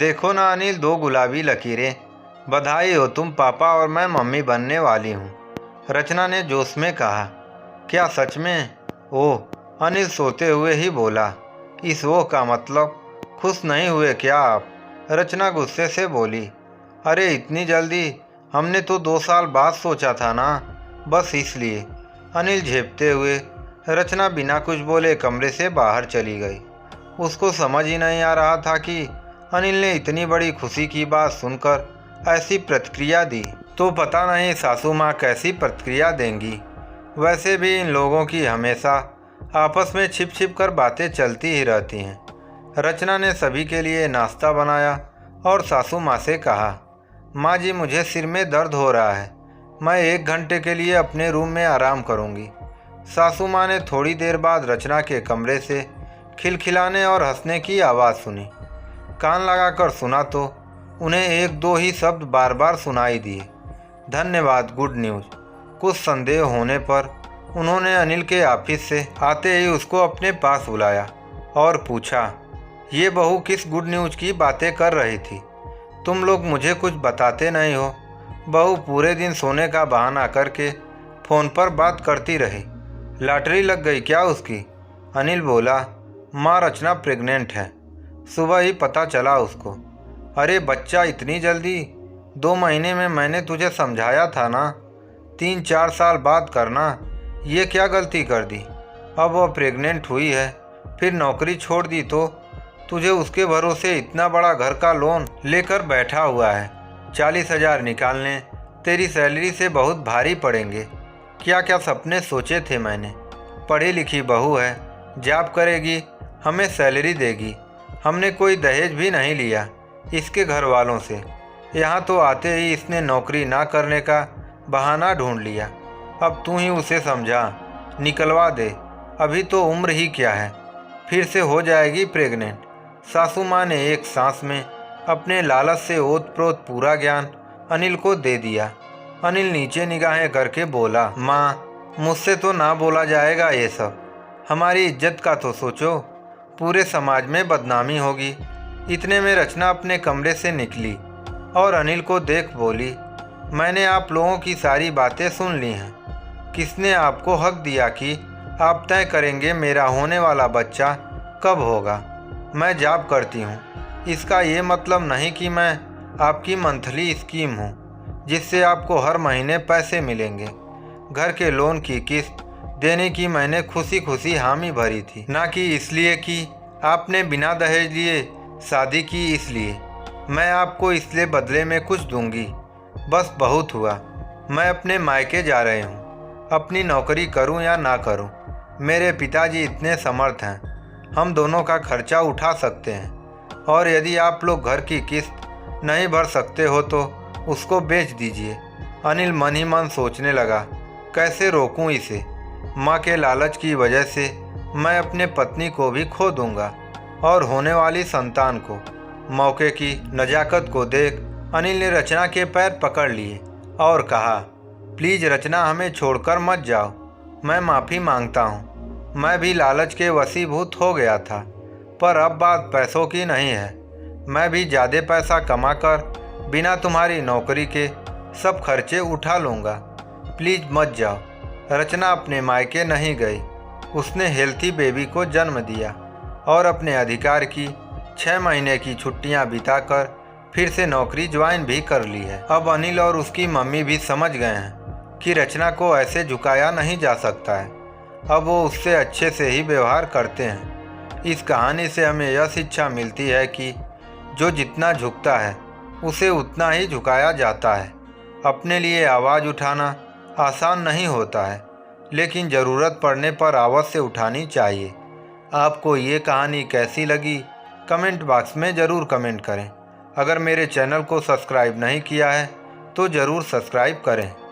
देखो ना अनिल, 2 गुलाबी लकीरें। बधाई हो, तुम पापा और मैं मम्मी बनने वाली हूँ, रचना ने जोश में कहा। क्या सच में? ओह, अनिल सोते हुए ही बोला। इस ओह का मतलब? खुश नहीं हुए क्या आप? रचना गुस्से से बोली। अरे इतनी जल्दी? हमने तो 2 साल बाद सोचा था ना, बस इसलिए। अनिल झेपते हुए। रचना बिना कुछ बोले कमरे से बाहर चली गई। उसको समझ ही नहीं आ रहा था कि अनिल ने इतनी बड़ी खुशी की बात सुनकर ऐसी प्रतिक्रिया दी तो पता नहीं सासू माँ कैसी प्रतिक्रिया देंगी। वैसे भी इन लोगों की हमेशा आपस में छिप छिप कर बातें चलती ही रहती हैं। रचना ने सभी के लिए नाश्ता बनाया और सासू माँ से कहा, माँ जी मुझे सिर में दर्द हो रहा है, मैं 1 घंटे के लिए अपने रूम में आराम करूँगी। सासू माँ ने थोड़ी देर बाद रचना के कमरे से खिलखिलाने और हंसने की आवाज़ सुनी। कान लगाकर सुना तो उन्हें 1-2 ही शब्द बार बार सुनाई दिए, धन्यवाद, गुड न्यूज़। कुछ संदेह होने पर उन्होंने अनिल के ऑफिस से आते ही उसको अपने पास बुलाया और पूछा, ये बहू किस गुड न्यूज़ की बातें कर रही थी? तुम लोग मुझे कुछ बताते नहीं हो। बहू पूरे दिन सोने का बहाना करके फ़ोन पर बात करती रही। लॉटरी लग गई क्या उसकी? अनिल बोला, माँ रचना प्रेग्नेंट है, सुबह ही पता चला उसको। अरे बच्चा इतनी जल्दी? 2 महीने में मैंने तुझे समझाया था ना, 3-4 साल बाद करना। ये क्या गलती कर दी? अब वह प्रेग्नेंट हुई है, फिर नौकरी छोड़ दी तो तुझे उसके भरोसे इतना बड़ा घर का लोन लेकर बैठा हुआ है। 40,000 निकालने तेरी सैलरी से बहुत भारी पड़ेंगे। क्या क्या सपने सोचे थे मैंने। पढ़ी लिखी बहू है, जॉब करेगी, हमें सैलरी देगी। हमने कोई दहेज भी नहीं लिया इसके घर वालों से। यहाँ तो आते ही इसने नौकरी ना करने का बहाना ढूंढ लिया। अब तू ही उसे समझा, निकलवा दे, अभी तो उम्र ही क्या है, फिर से हो जाएगी प्रेग्नेंट। सासू माँ ने एक सांस में अपने लालच से ओत-प्रोत पूरा ज्ञान अनिल को दे दिया। अनिल नीचे निगाहें करके बोला, माँ मुझसे तो ना बोला जाएगा ये सब, हमारी इज्जत का तो सोचो, पूरे समाज में बदनामी होगी। इतने में रचना अपने कमरे से निकली और अनिल को देख बोली, मैंने आप लोगों की सारी बातें सुन ली हैं। किसने आपको हक दिया कि आप तय करेंगे मेरा होने वाला बच्चा कब होगा? मैं जॉब करती हूँ, इसका ये मतलब नहीं कि मैं आपकी मंथली स्कीम हूँ जिससे आपको हर महीने पैसे मिलेंगे। घर के लोन की किस्त देने की मैंने खुशी खुशी हामी भरी थी, ना कि इसलिए कि आपने बिना दहेज लिए शादी की इसलिए। मैं आपको इसलिए बदले में कुछ दूंगी, बस बहुत हुआ। मैं अपने मायके जा रही हूँ, अपनी नौकरी करूँ या ना करूँ। मेरे पिताजी इतने समर्थ हैं, हम दोनों का खर्चा उठा सकते हैं। और यदि आप लोग घर की किस्त नहीं भर सकते हो तो उसको बेच दीजिए। अनिल मन ही मन सोचने लगा, कैसे रोकूं इसे? माँ के लालच की वजह से मैं अपने पत्नी को भी खो दूंगा और होने वाली संतान को। मौके की नज़ाकत को देख अनिल ने रचना के पैर पकड़ लिए और कहा, प्लीज़ रचना, हमें छोड़कर मत जाओ। मैं माफ़ी मांगता हूँ, मैं भी लालच के वशीभूत हो गया था, पर अब बात पैसों की नहीं है। मैं भी ज़्यादा पैसा कमाकर बिना तुम्हारी नौकरी के सब खर्चे उठा लूँगा। प्लीज़ मत जाओ। रचना अपने मायके नहीं गई, उसने हेल्थी बेबी को जन्म दिया और अपने अधिकार की 6 महीने की छुट्टियां बिताकर फिर से नौकरी ज्वाइन भी कर ली है। अब अनिल और उसकी मम्मी भी समझ गए हैं कि रचना को ऐसे झुकाया नहीं जा सकता है। अब वो उससे अच्छे से ही व्यवहार करते हैं। इस कहानी से हमें यह शिक्षा मिलती है कि जो जितना झुकता है उसे उतना ही झुकाया जाता है। अपने लिए आवाज़ उठाना आसान नहीं होता है, लेकिन ज़रूरत पड़ने पर अवश्य उठानी चाहिए। आपको ये कहानी कैसी लगी कमेंट बॉक्स में ज़रूर कमेंट करें। अगर मेरे चैनल को सब्सक्राइब नहीं किया है तो ज़रूर सब्सक्राइब करें।